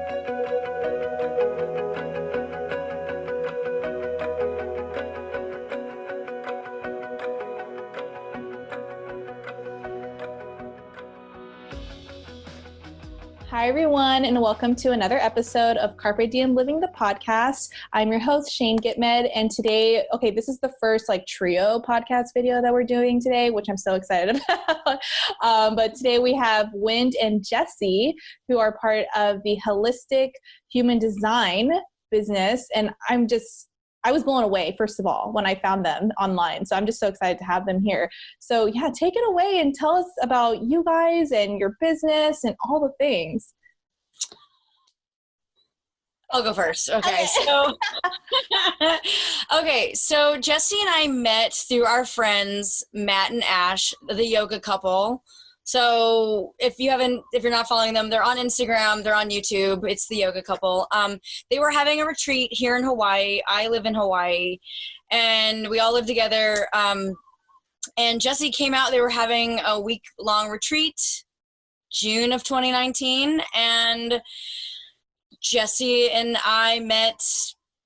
Hi, everyone, and welcome to another episode of Carpe Diem Living the Podcast. I'm your host, Shane Gitmed, and today, this is the first trio podcast video that we're doing today, which I'm so excited about. But today we have Wynd and Jessie, who are part of the holistic human design business, and I was blown away, first of all, when I found them online. So I'm just so excited to have them here. So yeah, take it away and tell us about you guys and your business and all the things. I'll go first. Okay. So Jessie and I met through our friends, Matt and Ash, the yoga couple. So if you're not following them, they're on Instagram, they're on YouTube. It's the yoga couple. They were having a retreat here in Hawaii. I live in Hawaii, and we all live together. And Jessie came out. They were having a week-long retreat, June of 2019, and Jessie and I met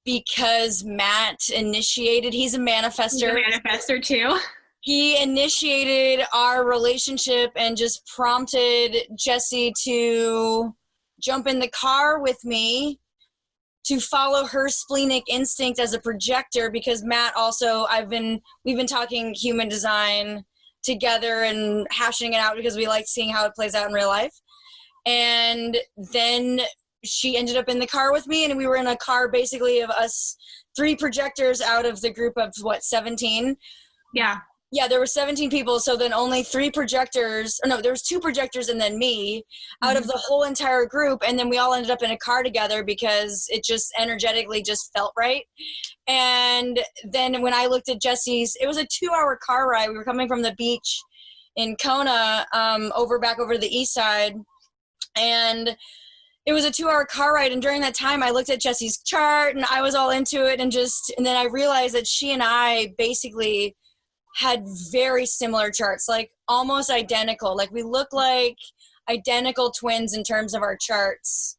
because Matt initiated. He's a manifester. He's a manifester too. He initiated our relationship and just prompted Jessie to jump in the car with me to follow her splenic instinct as a projector, because Matt also, we've been talking human design together and hashing it out because we like seeing how it plays out in real life. And then she ended up in the car with me, and we were in a car basically of us 3 projectors out of the group of 17? Yeah, there were 17 people, so then only 3 projectors, there was 2 projectors and then me out of the whole entire group, and then we all ended up in a car together because it just energetically just felt right. And then when I looked at Jessie's, it was a 2-hour car ride. We were coming from the beach in Kona back over to the east side, and it was a 2-hour car ride, and during that time I looked at Jessie's chart and I was all into it, and then I realized that she and I basically had very similar charts, almost identical. We look like identical twins in terms of our charts,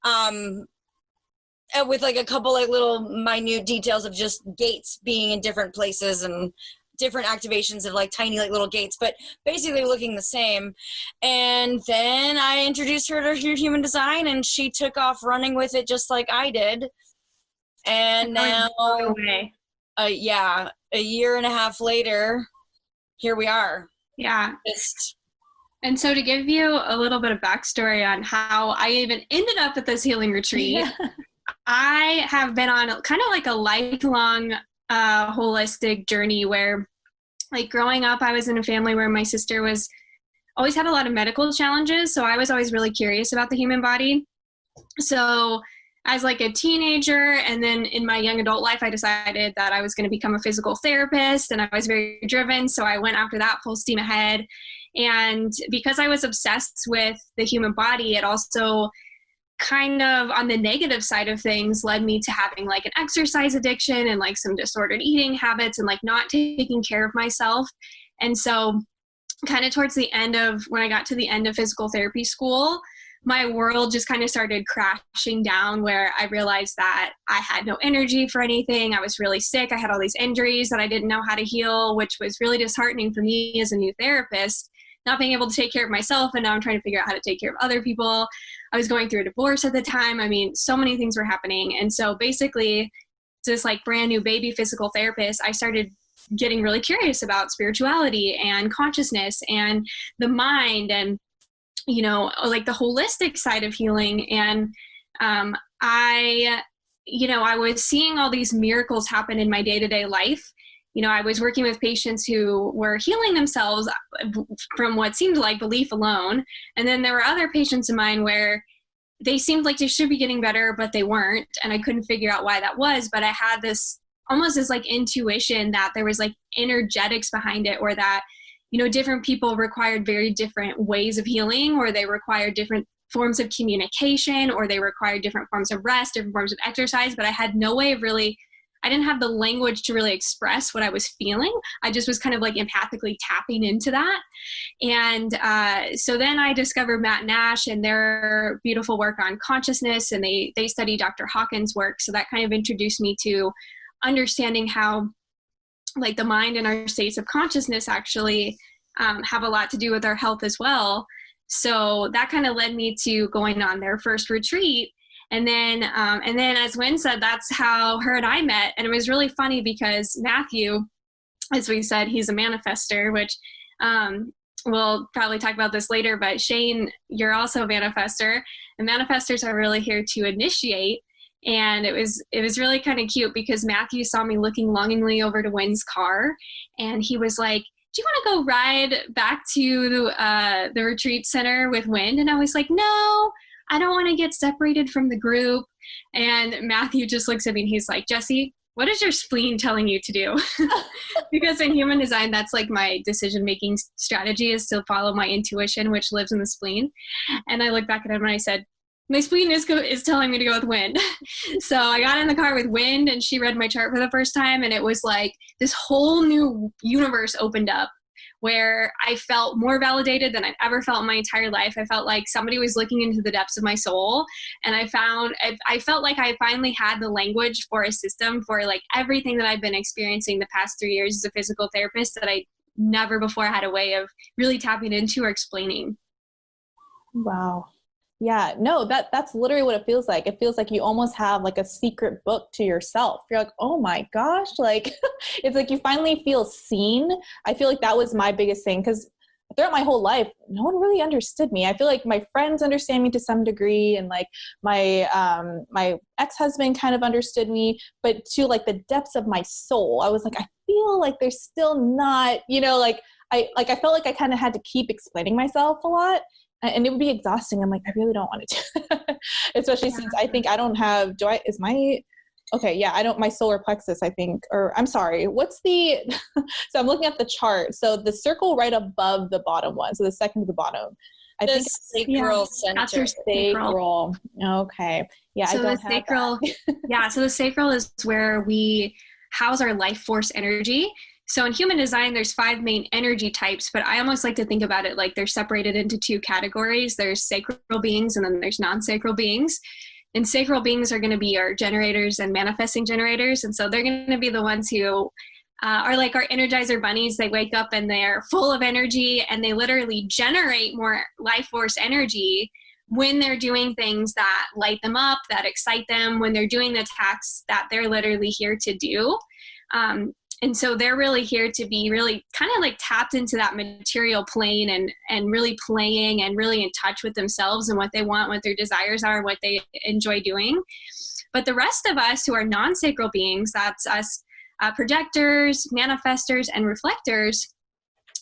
with a couple little minute details of just gates being in different places and different activations of tiny little gates, but basically looking the same. And then I introduced her to human design, and she took off running with it just like I did. And now a year and a half later, here we are. Yeah. And so to give you a little bit of backstory on how I even ended up at this healing retreat, I have been on kind of a lifelong holistic journey where, growing up, I was in a family where my sister always had a lot of medical challenges. So I was always really curious about the human body. So as a teenager, and then in my young adult life, I decided that I was going to become a physical therapist, and I was very driven. So I went after that full steam ahead. And because I was obsessed with the human body, it also kind of on the negative side of things led me to having an exercise addiction and some disordered eating habits and not taking care of myself. And so kind of towards the end of, when I got to the end of physical therapy school, my world just kind of started crashing down, where I realized that I had no energy for anything. I was really sick. I had all these injuries that I didn't know how to heal, which was really disheartening for me as a new therapist, not being able to take care of myself. And now I'm trying to figure out how to take care of other people. I was going through a divorce at the time. So many things were happening. And so basically, this brand new baby physical therapist, I started getting really curious about spirituality and consciousness and the mind and the holistic side of healing. And I was seeing all these miracles happen in my day-to-day life. I was working with patients who were healing themselves from what seemed like belief alone. And then there were other patients of mine where they seemed like they should be getting better, but they weren't. And I couldn't figure out why that was. But I had this intuition that there was energetics behind it, or that different people required very different ways of healing, or they required different forms of communication, or they required different forms of rest, different forms of exercise. But I had no way of really I didn't have the language to really express what I was feeling. I just was kind of like empathically tapping into that. And so then I discovered Matt Nash and their beautiful work on consciousness, and they study Dr. Hawkins' work. So that kind of introduced me to understanding how like the mind and our states of consciousness actually have a lot to do with our health as well. So that kind of led me to going on their first retreat. And then as Wynd said, that's how her and I met. And it was really funny because Matthew, as we said, he's a manifester, which we'll probably talk about this later, but Shane, you're also a manifester, and manifestors are really here to initiate. And it was really kind of cute because Matthew saw me looking longingly over to Wynd's car, and he was like, do you want to go ride back to the retreat center with Wynd? And I was like, no, I don't want to get separated from the group. And Matthew just looks at me and he's like, Jessie, what is your spleen telling you to do? Because in human design, that's like my decision-making strategy, is to follow my intuition, which lives in the spleen. And I looked back at him and I said, my spleen is telling me to go with Wynd. So I got in the car with Wynd, and she read my chart for the first time, and it was like this whole new universe opened up where I felt more validated than I've ever felt in my entire life. I felt like somebody was looking into the depths of my soul, and I felt like I finally had the language for a system for like everything that I've been experiencing the past 3 years as a physical therapist that I never before had a way of really tapping into or explaining. Wow. Yeah, no, that's literally what it feels like. It feels like you almost have like a secret book to yourself. You're like, oh my gosh, like it's like you finally feel seen. I feel like that was my biggest thing, because throughout my whole life, no one really understood me. I feel like my friends understand me to some degree, and like my my ex-husband kind of understood me, but to like the depths of my soul, I was like, I feel like there's still not, like I felt like I kind of had to keep explaining myself a lot. And it would be exhausting. I'm like, I really don't want to do that. Especially since I think I don't have, my solar plexus, I think, or I'm sorry, so I'm looking at the chart. So the circle right above the bottom one. So the second to the bottom. I think sacral center. That's your sacral. Okay. Yeah, so I don't have that. Yeah, so the sacral is where we house our life force energy. So in human design, there's 5 main energy types, but I almost like to think about it like they're separated into 2 categories. There's sacral beings, and then there's non-sacral beings. And sacral beings are going to be our generators and manifesting generators. And so they're going to be the ones who are like our energizer bunnies. They wake up and they're full of energy, and they literally generate more life force energy when they're doing things that light them up, that excite them, when they're doing the tasks that they're literally here to do. And so they're really here to be really kind of like tapped into that material plane and really playing and really in touch with themselves and what they want, what their desires are, what they enjoy doing. But the rest of us who are non-sacral beings, that's us projectors, manifestors, and reflectors,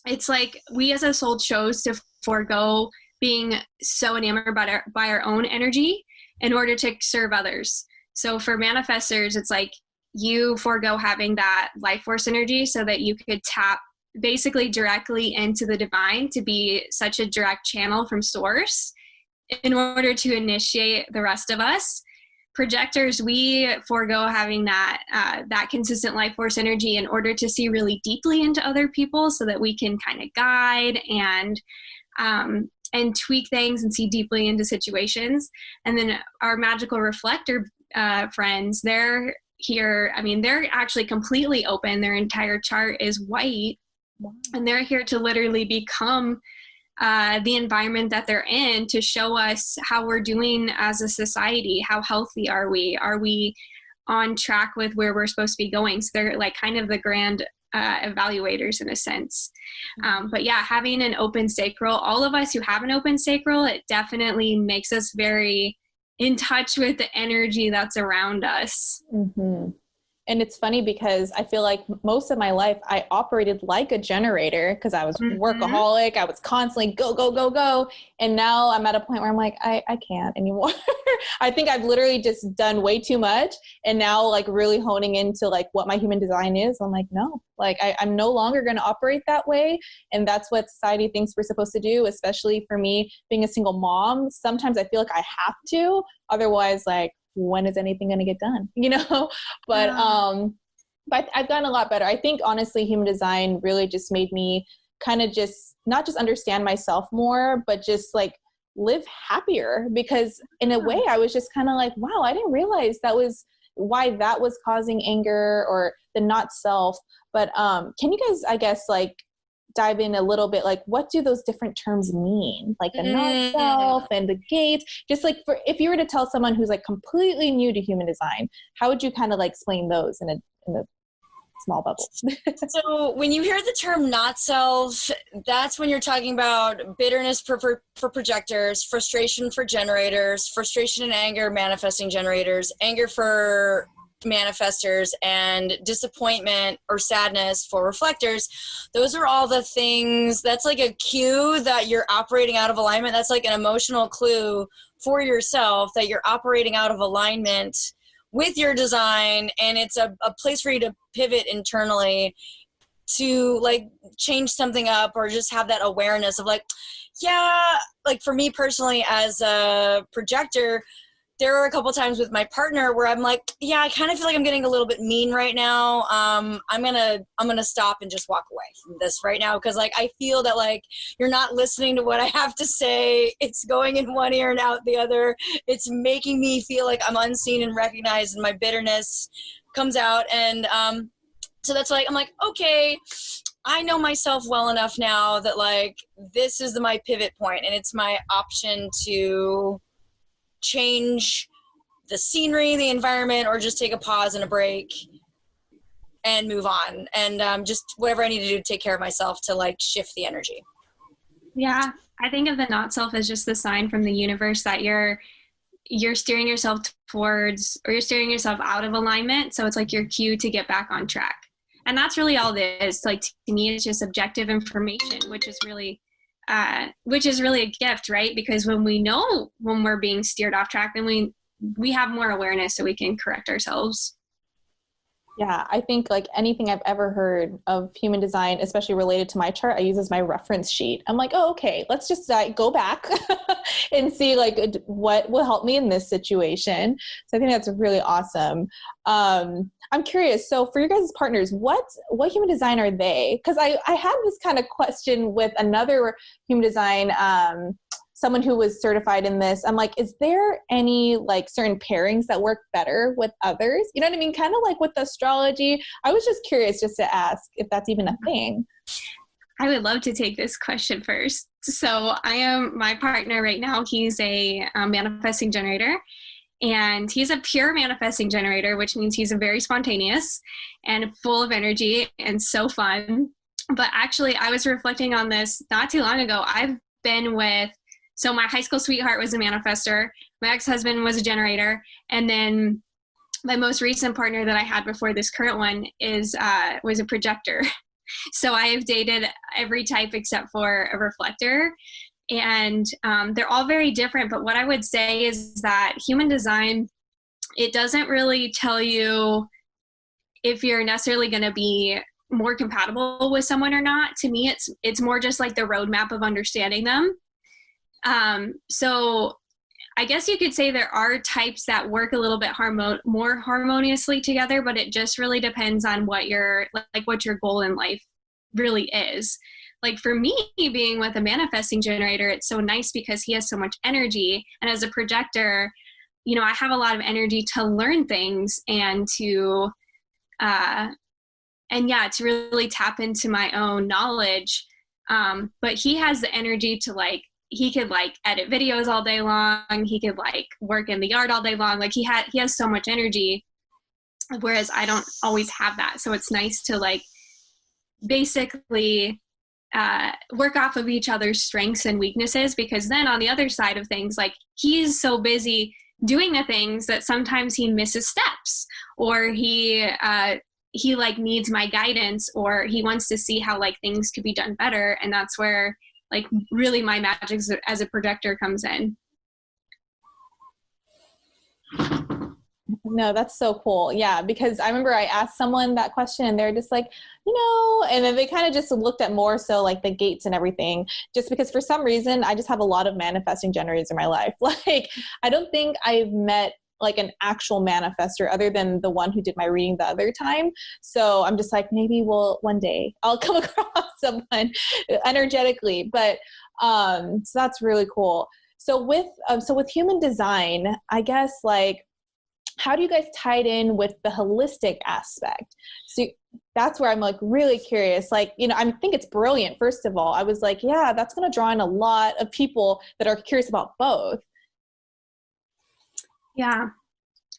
it's like we as a soul chose to forego being so enamored by our own energy in order to serve others. So for manifestors, it's like you forego having that life force energy so that you could tap basically directly into the divine to be such a direct channel from source in order to initiate the rest of us. Projectors, we forego having that consistent life force energy in order to see really deeply into other people so that we can kind of guide and tweak things and see deeply into situations. And then our magical reflector friends, they're here, they're actually completely open. Their entire chart is white. Wow. And they're here to literally become the environment that they're in, to show us how we're doing as a society. How healthy are we? Are we on track with where we're supposed to be going? So they're like kind of the grand evaluators in a sense. But yeah, having an open sacral, all of us who have an open sacral, it definitely makes us very in touch with the energy that's around us. Mm-hmm. And it's funny because I feel like most of my life I operated like a generator because I was workaholic. I was constantly go, go, go, go. And now I'm at a point where I'm like, I can't anymore. I think I've literally just done way too much. And now like really honing into like what my human design is. I'm like, no, like I'm no longer going to operate that way. And that's what society thinks we're supposed to do, especially for me being a single mom. Sometimes I feel like I have to, otherwise like, when is anything going to get done, but but I've gotten a lot better. I think honestly, human design really just made me kind of just not just understand myself more, but just like live happier, because in a way I was just kind of like, wow, I didn't realize that was why that was causing anger or the not self. But can you guys, I guess, like dive in a little bit, like what do those different terms mean? Like the not self and the gates, just like for, if you were to tell someone who's like completely new to human design, how would you kind of like explain those in a small bubble? So when you hear the term not self, that's when you're talking about bitterness for projectors, frustration for generators, frustration and anger manifesting generators, anger for manifestors, and disappointment or sadness for reflectors. Those are all the things, that's like a cue that you're operating out of alignment. That's like an emotional clue for yourself that you're operating out of alignment with your design, and it's a place for you to pivot internally to like change something up, or just have that awareness of like, yeah, like for me personally as a projector, there are a couple times with my partner where I'm like, yeah, I kind of feel like I'm getting a little bit mean right now. I'm gonna stop and just walk away from this right now, because like I feel that like you're not listening to what I have to say. It's going in one ear and out the other. It's making me feel like I'm unseen and recognized, and my bitterness comes out. And so that's like, I'm like, okay, I know myself well enough now that like this is my pivot point, and it's my option to change the scenery, the environment, or just take a pause and a break and move on, and just whatever I need to do to take care of myself to like shift the energy. Yeah, I think of the not self as just the sign from the universe that you're steering yourself towards, or you're steering yourself out of alignment. So it's like your cue to get back on track. And that's really all it is. Like to me, it's just objective information, which is really a gift, right? Because when we know when we're being steered off track, then we have more awareness, so we can correct ourselves. Yeah, I think like anything I've ever heard of human design, especially related to my chart, I use as my reference sheet. I'm like, oh, okay, let's just go back and see like what will help me in this situation. So I think that's really awesome. I'm curious. So for your guys' partners, what human design are they? Because I had this kind of question with another human design, someone who was certified in this. I'm like, is there any like certain pairings that work better with others? You know what I mean? Kind of like with astrology. I was just curious just to ask if that's even a thing. I would love to take this question first. So my partner right now, he's a manifesting generator, and he's a pure manifesting generator, which means he's a very spontaneous and full of energy and so fun. But actually, I was reflecting on this not too long ago. I've been so my high school sweetheart was a manifester, my ex-husband was a generator, and then my most recent partner that I had before this current one was a projector. So I have dated every type except for a reflector, and they're all very different. But what I would say is that human design, it doesn't really tell you if you're necessarily going to be more compatible with someone or not. To me, it's more just like the roadmap of understanding them. So I guess you could say there are types that work a little bit more harmoniously together, but it just really depends on what your goal in life really is. Like for me, being with a manifesting generator, it's so nice because he has so much energy. And as a projector, you know, I have a lot of energy to learn things and to really tap into my own knowledge. But he has the energy to he could edit videos all day long. He could work in the yard all day long. Like he has so much energy, whereas I don't always have that. So it's nice to basically work off of each other's strengths and weaknesses, because then on the other side of things, he's so busy doing the things that sometimes he misses steps, or he needs my guidance, or he wants to see how things could be done better. And that's where really my magic as a projector comes in. No, that's so cool. Yeah, because I remember I asked someone that question and they're just like, and then they kind of just looked at more so the gates and everything, just because for some reason I just have a lot of manifesting generators in my life. I don't think I've met like an actual manifester other than the one who did my reading the other time. So I'm just like, maybe one day I'll come across someone energetically, but so that's really cool. So with human design, I guess, like, how do you guys tie it in with the holistic aspect? So that's where I'm like really curious. Like, I think it's brilliant. First of all, I was like, yeah, that's going to draw in a lot of people that are curious about both. Yeah.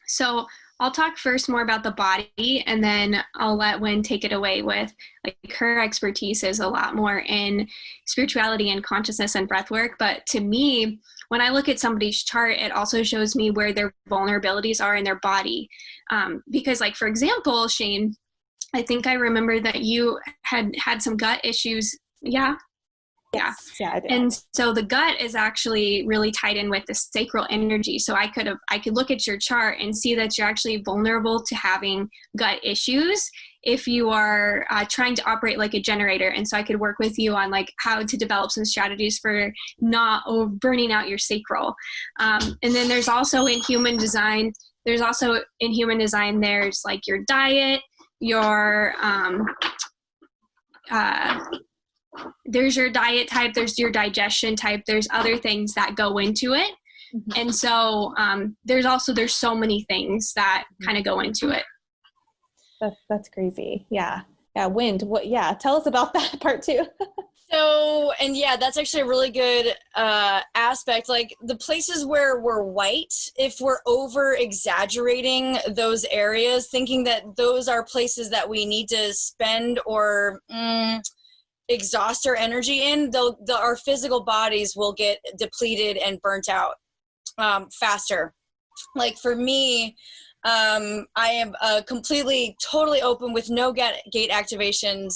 So I'll talk first more about the body, and then I'll let Wynd take it away with, like, her expertise is a lot more in spirituality and consciousness and breath work. But to me, when I look at somebody's chart, it also shows me where their vulnerabilities are in their body. Because, like, for example, Shane, I think I remember that you had some gut issues. Yeah. Yeah. Yeah, I did. And so the gut is actually really tied in with the sacral energy. So I could look at your chart and see that you're actually vulnerable to having gut issues if you are trying to operate like a generator. And so I could work with you on, like, how to develop some strategies for not burning out your sacral. And then there's also in human design, there's like your diet, your there's your diet type, there's your digestion type, there's other things that go into it. Mm-hmm. And so there's so many things that kind of go into it. That's crazy. Yeah. Wynd, tell us about that part too. That's actually a really good aspect. Like, the places where we're white, if we're over exaggerating those areas, thinking that those are places that we need to spend or exhaust our energy in, our physical bodies will get depleted and burnt out faster. Like, for me, I am totally open with no gate activations.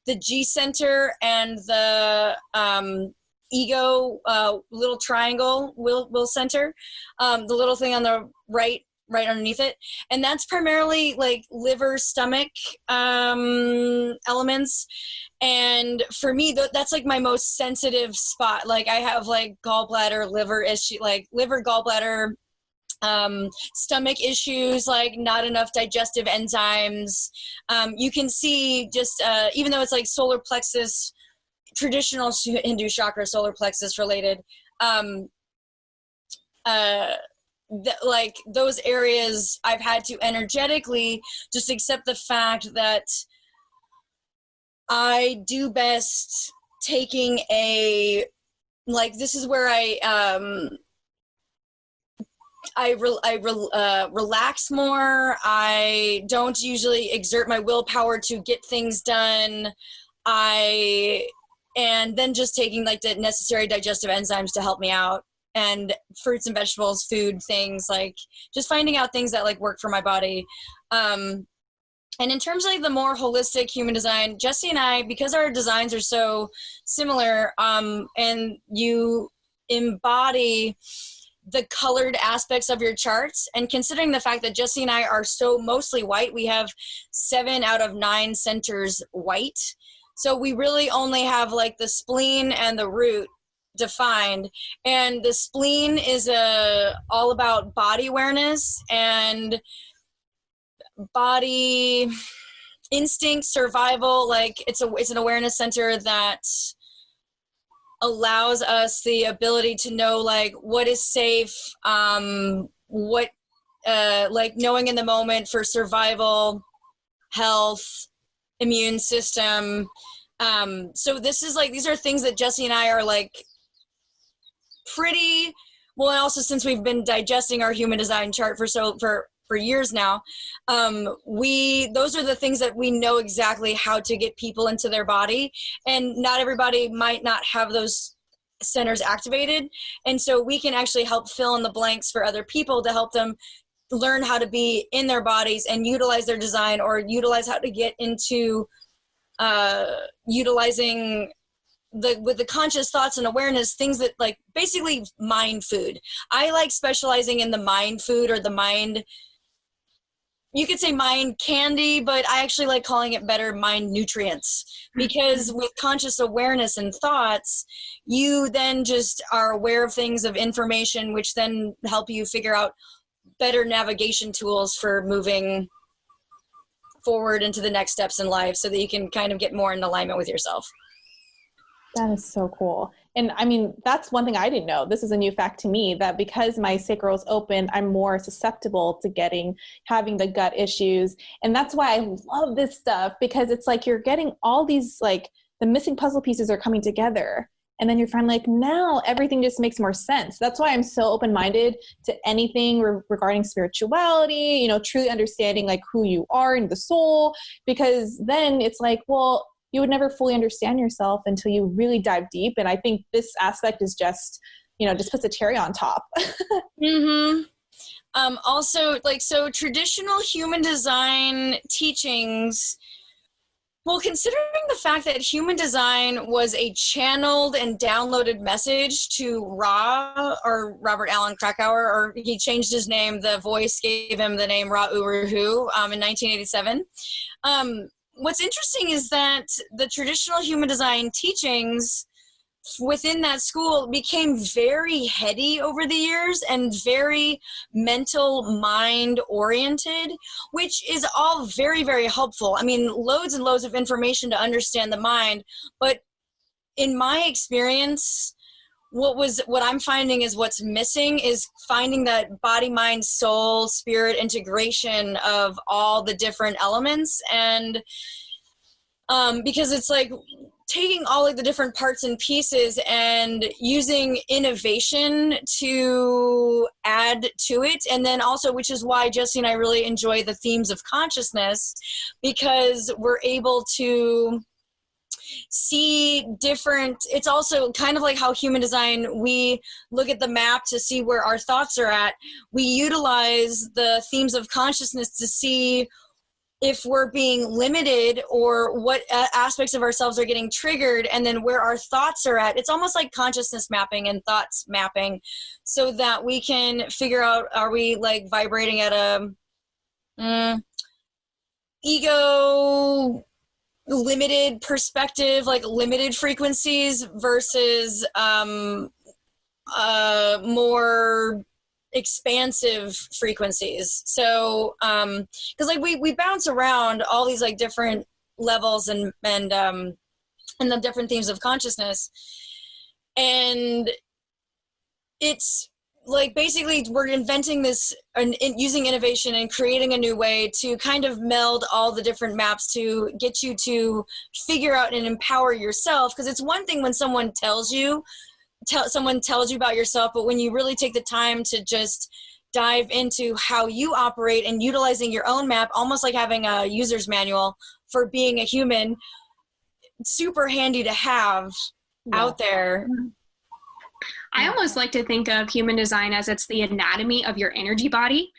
The G center and the ego little triangle will center, the little thing on the right underneath it, and that's primarily like liver, stomach elements. And for me, that's like my most sensitive spot. Like, I have like gallbladder, liver issue, like liver, gallbladder, stomach issues, like not enough digestive enzymes. You can see just, even though it's like solar plexus, traditional Hindu chakra, solar plexus related, like those areas I've had to energetically just accept the fact that I do best taking this is where I relax more. I don't usually exert my willpower to get things done. And then just taking like the necessary digestive enzymes to help me out, and fruits and vegetables, food things, like just finding out things that like work for my body. And in terms of like the more holistic human design, Jessie and I, because our designs are so similar, and you embody the colored aspects of your charts, and considering the fact that Jessie and I are so mostly white, we have 7 out of 9 centers white. So we really only have like the spleen and the root defined, and the spleen is all about body awareness and body instinct, survival. Like it's an awareness center that allows us the ability to know like what is safe, what like knowing in the moment for survival, health, immune system. So this is like, these are things that Jessie and I are like pretty well, and also since we've been digesting our human design chart for years now, those are the things that we know exactly how to get people into their body, and not everybody might not have those centers activated, and so we can actually help fill in the blanks for other people to help them learn how to be in their bodies and utilize their design, or utilize how to get into utilizing with the conscious thoughts and awareness, things that like basically mind food. I like specializing in the mind food, or the mind, you could say mind candy, but I actually like calling it better mind nutrients, because with conscious awareness and thoughts, you then just are aware of things, of information, which then help you figure out better navigation tools for moving forward into the next steps in life so that you can kind of get more in alignment with yourself. That is so cool. And I mean, that's one thing I didn't know. This is a new fact to me, that because my sacral is open, I'm more susceptible to having the gut issues. And that's why I love this stuff, because it's like you're getting all these, like, the missing puzzle pieces are coming together. And then you're finally like, now everything just makes more sense. That's why I'm so open-minded to anything regarding spirituality, you know, truly understanding like who you are and the soul, because then it's like, well, you would never fully understand yourself until you really dive deep. And I think this aspect is just, you know, just puts a cherry on top. Mm-hmm. Also, like, so traditional human design teachings, well, considering the fact that human design was a channeled and downloaded message to Ra, or Robert Alan Krakauer, or he changed his name, the voice gave him the name Ra Uru Hu in 1987. What's interesting is that the traditional human design teachings within that school became very heady over the years and very mental mind oriented, which is all very, very helpful. I mean, loads and loads of information to understand the mind, but in my experience, what I'm finding is what's missing is finding that body, mind, soul, spirit integration of all the different elements. And because it's like taking all of the different parts and pieces and using innovation to add to it. And then also, which is why Jessie and I really enjoy the themes of consciousness, because we're able to see different, it's also kind of like how human design, we look at the map to see where our thoughts are at. We utilize the themes of consciousness to see if we're being limited or what aspects of ourselves are getting triggered, and then where our thoughts are at. It's almost like consciousness mapping and thoughts mapping, so that we can figure out, are we like vibrating at a ego limited perspective, like limited frequencies, versus more expansive frequencies. So because like we bounce around all these like different levels and the different themes of consciousness, and it's like basically we're inventing this and using innovation and creating a new way to kind of meld all the different maps to get you to figure out and empower yourself. Because it's one thing when someone tells you about yourself, but when you really take the time to just dive into how you operate and utilizing your own map, almost like having a user's manual for being a human, super handy to have out there. I almost like to think of human design as it's the anatomy of your energy body,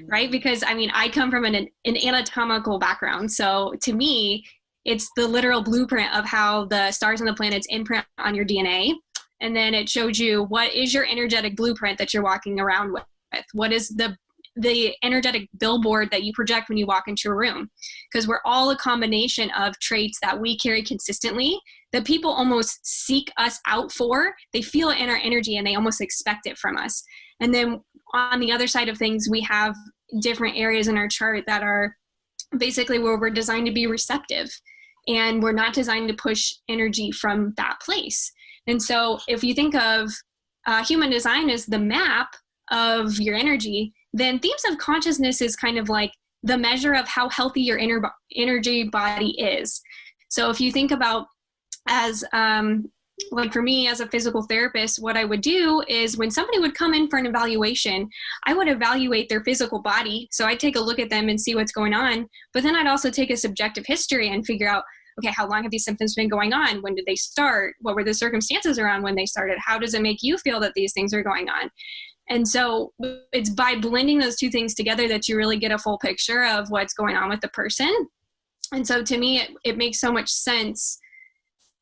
right? Because I mean, I come from an anatomical background. So to me, it's the literal blueprint of how the stars and the planets imprint on your DNA. And then it showed you what is your energetic blueprint that you're walking around with. What is the energetic billboard that you project when you walk into a room? Because we're all a combination of traits that we carry consistently that people almost seek us out for. They feel it in our energy and they almost expect it from us. And then on the other side of things, we have different areas in our chart that are basically where we're designed to be receptive, and we're not designed to push energy from that place. And so if you think of human design as the map of your energy, then themes of consciousness is kind of like the measure of how healthy your energy body is. So if you think about as, like for me as a physical therapist, what I would do is when somebody would come in for an evaluation, I would evaluate their physical body. So I'd take a look at them and see what's going on, but then I'd also take a subjective history and figure out, okay, how long have these symptoms been going on? When did they start? What were the circumstances around when they started? How does it make you feel that these things are going on? And so it's by blending those two things together that you really get a full picture of what's going on with the person. And so to me, it makes so much sense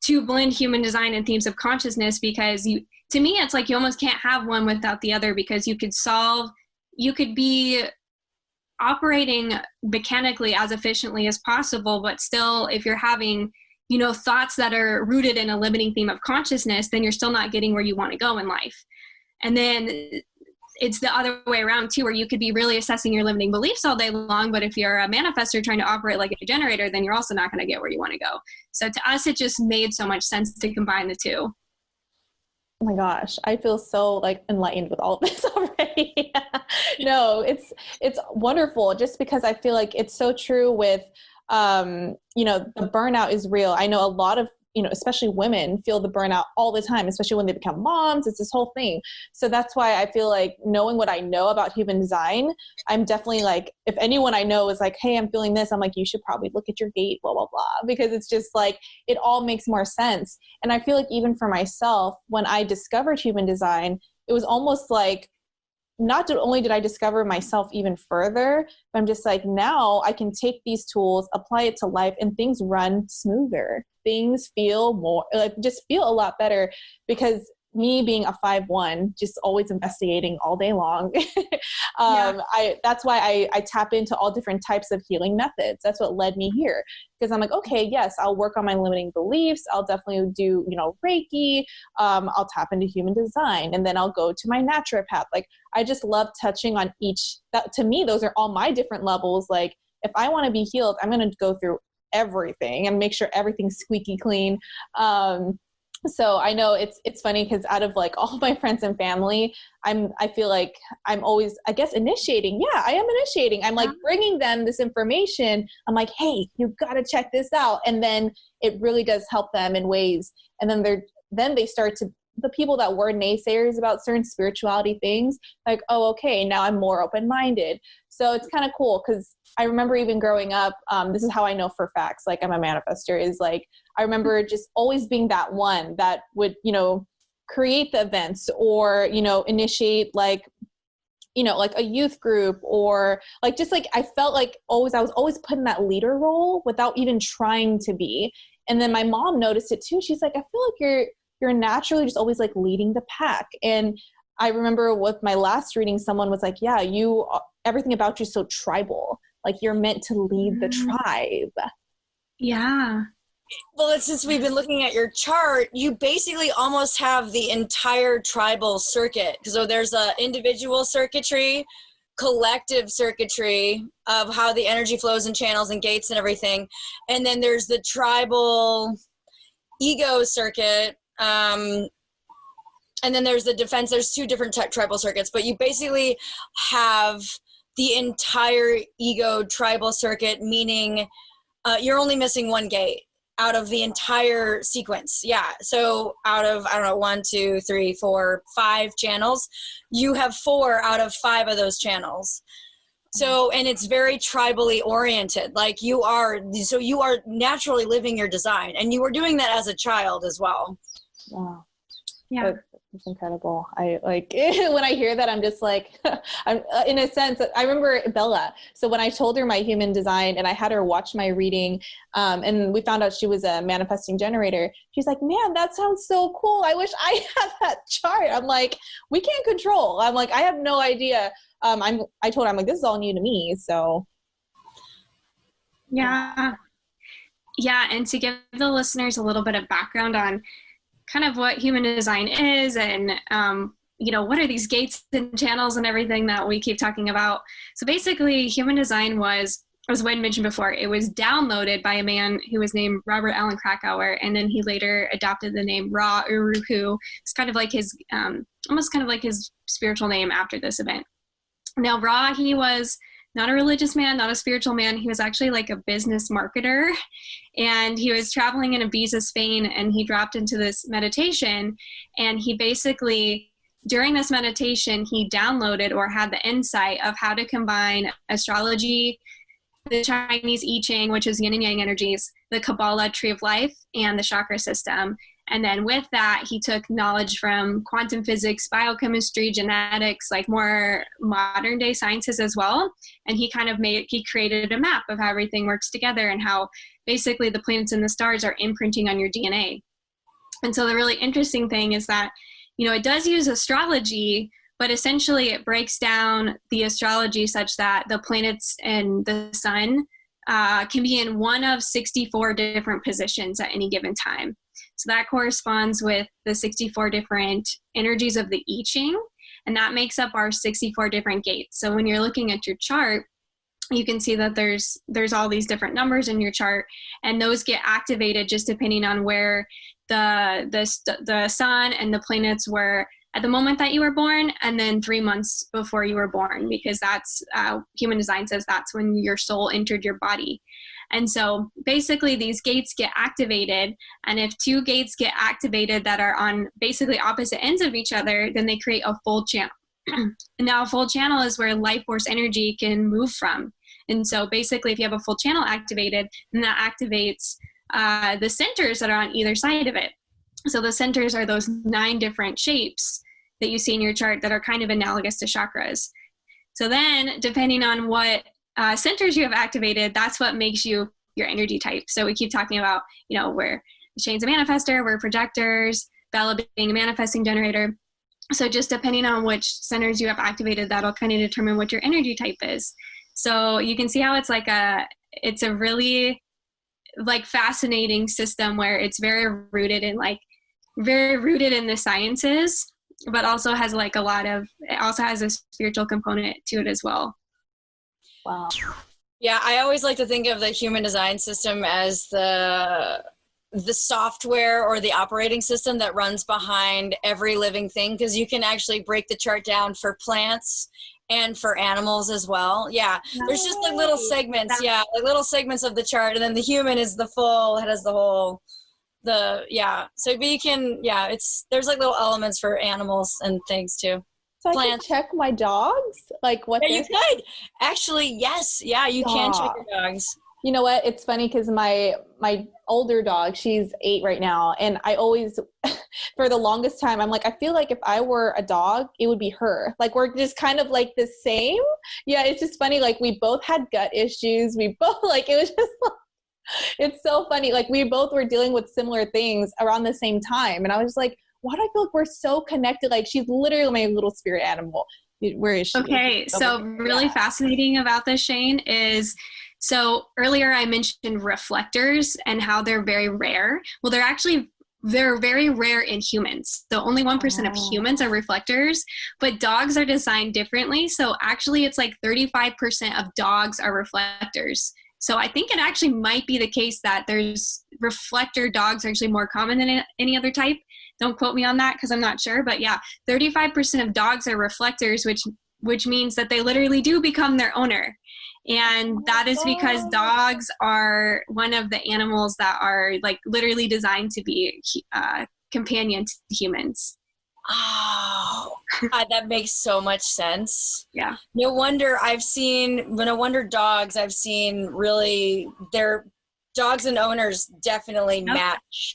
to blend human design and themes of consciousness, because to me, it's like you almost can't have one without the other, because you could be operating mechanically as efficiently as possible, but still if you're having, thoughts that are rooted in a limiting theme of consciousness, then you're still not getting where you want to go in life. And then it's the other way around too, where you could be really assessing your limiting beliefs all day long, but if you're a manifestor trying to operate like a generator, then you're also not going to get where you want to go. So to us, it just made so much sense to combine the two. Oh my gosh, I feel so like enlightened with all of this already. No, it's wonderful, just because I feel like it's so true with, you know, the burnout is real. I know a lot of, you know, especially women feel the burnout all the time, especially when they become moms. It's this whole thing. So that's why I feel like, knowing what I know about human design, I'm definitely like, if anyone I know is like, hey, I'm feeling this, I'm like, you should probably look at your gate, blah, blah, blah, because it's just like, it all makes more sense. And I feel like even for myself, when I discovered human design, it was almost like, not only did I discover myself even further, but I'm just like, now I can take these tools, apply it to life, and things run smoother. Things feel more, like, just feel a lot better, because me being a 5/1, just always investigating all day long. That's why I tap into all different types of healing methods. That's what led me here, because I'm like, okay, yes, I'll work on my limiting beliefs. I'll definitely do, you know, Reiki. I'll tap into human design, and then I'll go to my naturopath. Like, I just love touching on each. That, to me, those are all my different levels. Like, if I want to be healed, I'm going to go through everything and make sure everything's squeaky clean. So I know it's funny, because out of like all my friends and family, I feel like I'm always, I guess, initiating. Yeah, I am initiating. I'm like bringing them this information. I'm like, hey, you got to check this out. And then it really does help them in ways. And then they start to, the people that were naysayers about certain spirituality things, like, oh, okay, now I'm more open-minded. So it's kind of cool, because I remember even growing up, this is how I know for facts, like, I'm a manifestor, is like, I remember just always being that one that would, you know, create the events, or, you know, initiate, like, you know, like a youth group, or like, just like, I felt like I was always put in that leader role without even trying to be. And then my mom noticed it too. She's like, I feel like you're naturally just always like leading the pack. And I remember with my last reading, someone was like, yeah, everything about you is so tribal. Like, you're meant to lead the tribe. Yeah. Well, since we've been looking at your chart, you basically almost have the entire tribal circuit. So there's a individual circuitry, collective circuitry of how the energy flows and channels and gates and everything. And then there's the tribal ego circuit. And then there's the defense. There's two different tribal circuits, but you basically have the entire ego tribal circuit, meaning you're only missing one gate out of the entire sequence. Yeah. So out of, I don't know, 1, 2, 3, 4, 5 channels, you have 4 out of 5 of those channels. So, and it's very tribally oriented. Like, you are naturally living your design, and you were doing that as a child as well. Wow. Yeah. It's incredible. I like when I hear that, I'm just like, I'm in a sense, I remember Bella. So when I told her my human design and I had her watch my reading, and we found out she was a manifesting generator, she's like, man, that sounds so cool. I wish I had that chart. I'm like, we can't control. I'm like, I have no idea. I told her, I'm like, this is all new to me. So. Yeah. Yeah. And to give the listeners a little bit of background on kind of what human design is, and you know, what are these gates and channels and everything that we keep talking about. So basically, human design was, as Wynd mentioned before, it was downloaded by a man who was named Robert Allen Krakauer, and then he later adopted the name Ra Uru, who is kind of like his almost kind of like his spiritual name after this event. Now, Ra, he was not a religious man, not a spiritual man. He was actually like a business marketer, and he was traveling in Ibiza, Spain, and he dropped into this meditation, and he basically, during this meditation, he downloaded or had the insight of how to combine astrology, the Chinese I Ching, which is yin and yang energies, the Kabbalah tree of life, and the chakra system. And then with that, he took knowledge from quantum physics, biochemistry, genetics, like more modern day sciences as well. And he kind of he created a map of how everything works together, and how basically the planets and the stars are imprinting on your DNA. And so the really interesting thing is that, you know, it does use astrology, but essentially it breaks down the astrology such that the planets and the sun can be in one of 64 different positions at any given time. So that corresponds with the 64 different energies of the I Ching. and that makes up our 64 different gates. So when you're looking at your chart, you can see that there's all these different numbers in your chart, and those get activated just depending on where the sun and the planets were at the moment that you were born, and then 3 months before you were born, because that's human design says that's when your soul entered your body. And so basically these gates get activated, and if two gates get activated that are on basically opposite ends of each other, then they create a full channel. And now a full channel is where life force energy can move from. And so basically if you have a full channel activated, then that activates the centers that are on either side of it. So the centers are those 9 different shapes that you see in your chart that are kind of analogous to chakras. So then depending on what centers you have activated, that's what makes you your energy type. So we keep talking about, we're Shane's a manifester, we're projectors, Bella being a manifesting generator. So just depending on which centers you have activated, that'll kind of determine what your energy type is. So you can see how it's it's a really fascinating system where it's very rooted in the sciences, but also has it also has a spiritual component to it as well. Wow. Yeah, I always like to think of the human design system as the software or the operating system that runs behind every living thing, because you can actually break the chart down for plants and for animals as well. Yeah, there's just little segments. Yeah, little segments of the chart, and then the human is the full. It has the whole. So but you can. Yeah, there's little elements for animals and things too. So I can check my dogs, what? Yeah, you could actually. Yes, yeah, you can check your dogs. You know what? It's funny because my older dog, she's 8 right now, and I always, for the longest time, I'm I feel like if I were a dog, it would be her. We're just kind of the same. Yeah, it's just funny. We both had gut issues. We both it was just it's so funny. We both were dealing with similar things around the same time, and I was like, why do I feel we're so connected? She's literally my little spirit animal. Where is she? Okay, so really fascinating about this, Shane, is so earlier I mentioned reflectors and how they're very rare. Well, they're very rare in humans. So only 1% of humans are reflectors, but dogs are designed differently. So actually it's 35% of dogs are reflectors. So I think it actually might be the case that there's reflector dogs are actually more common than any other type. Don't quote me on that because I'm not sure, but yeah, 35% of dogs are reflectors, which means that they literally do become their owner. And that is because dogs are one of the animals that are literally designed to be companion to humans. Oh, God, that makes so much sense. Yeah. No wonder dogs, I've seen really, their dogs and owners definitely match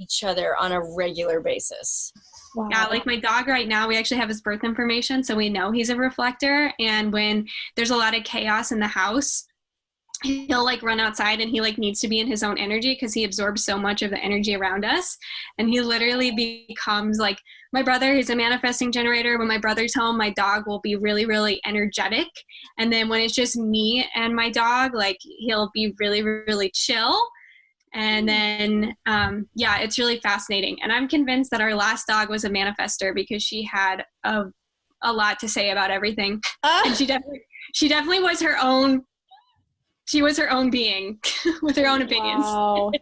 each other on a regular basis. Wow. Yeah, my dog right now, we actually have his birth information, so we know he's a reflector. And when there's a lot of chaos in the house, he'll run outside and he needs to be in his own energy because he absorbs so much of the energy around us. And he literally becomes my brother. He's a manifesting generator. When my brother's home, my dog will be really, really energetic. And then when it's just me and my dog, he'll be really, really chill. And then, it's really fascinating. And I'm convinced that our last dog was a manifester because she had a lot to say about everything. And she definitely was her own. She was her own being with her own opinions. Wow.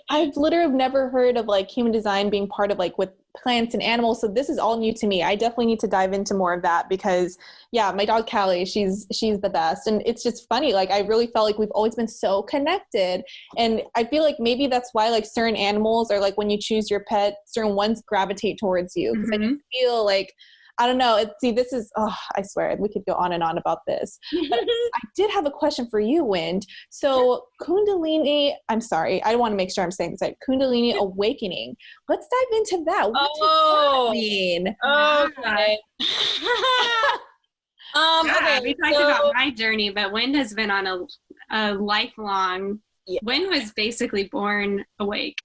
I've literally never heard of human design being part of with plants and animals. So this is all new to me. I definitely need to dive into more of that because my dog Callie, she's the best. And it's just funny. I really felt we've always been so connected. And I feel maybe that's why certain animals are when you choose your pet, certain ones gravitate towards you. Because I just feel I don't know. This is, I swear, we could go on and on about this. But I did have a question for you, Wynd. So Kundalini, I'm sorry, I want to make sure I'm saying this right. Kundalini awakening. Let's dive into that. What does that mean? Okay. We talked about my journey, but Wynd has been on a lifelong, Wynd was basically born awake.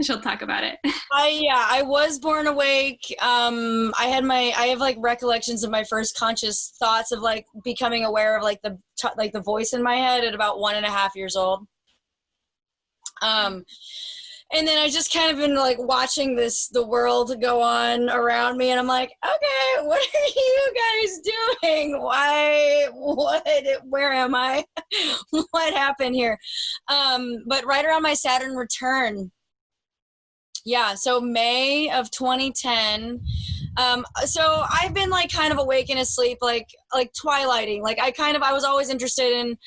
She'll talk about it. I was born awake. I have recollections of my first conscious thoughts of becoming aware of the voice in my head at about 1.5 years old. And then I just kind of been like watching the world go on around me, and I'm like, okay, what are you guys doing? Where am I? What happened here? But right around my Saturn return, yeah, so May of 2010. So I've been like kind of awake and asleep, like twilighting. Like I was always interested in,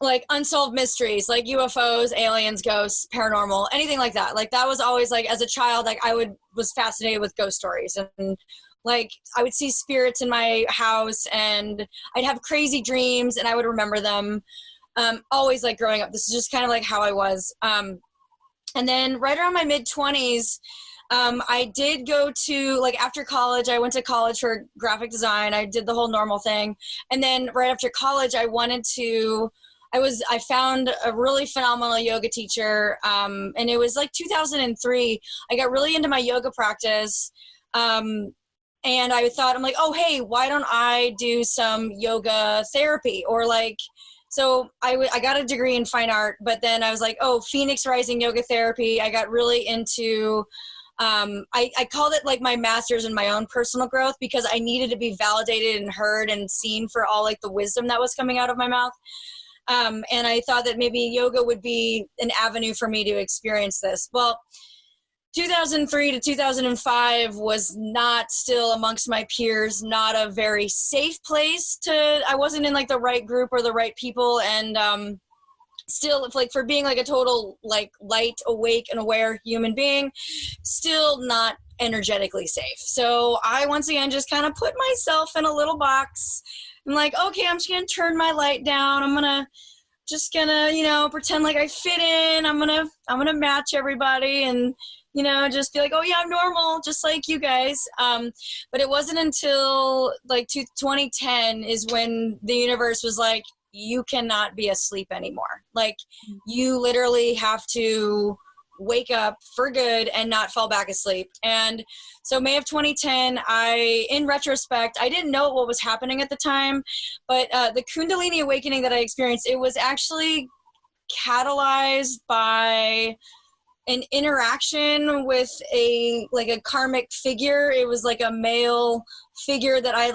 like unsolved mysteries, like UFOs, aliens, ghosts, paranormal, anything like that. Like that was always like, as a child, like was fascinated with ghost stories, and like I would see spirits in my house, and I'd have crazy dreams and I would remember them. Always like growing up, this is just kind of like how I was. And then right around my mid-20s, I did go to, like after college, I went to college for graphic design. I did the whole normal thing. And then right after college, I found a really phenomenal yoga teacher. And it was like 2003. I got really into my yoga practice. And I thought, I'm like, oh, hey, why don't I do some yoga therapy? Or like, so I got a degree in fine art, but then I was like, oh, Phoenix Rising yoga therapy. I got really into, I called it like my master's in my own personal growth, because I needed to be validated and heard and seen for all like the wisdom that was coming out of my mouth. And I thought that maybe yoga would be an avenue for me to experience this. Well, 2003 to 2005 was not still amongst my peers, not a very safe place I wasn't in like the right group or the right people. And, still, like for being like a total like light, awake and aware human being, still not energetically safe. So I once again just kind of put myself in a little box. I'm like, okay, I'm just gonna turn my light down. I'm gonna pretend like I fit in. I'm gonna match everybody and just be like, oh yeah, I'm normal, just like you guys. But it wasn't until like 2010 is when the universe was like, you cannot be asleep anymore. Like you literally have to wake up for good and not fall back asleep. And so May of 2010, in retrospect, I didn't know what was happening at the time, but the Kundalini awakening that I experienced, it was actually catalyzed by an interaction with a karmic figure. It was like a male figure that I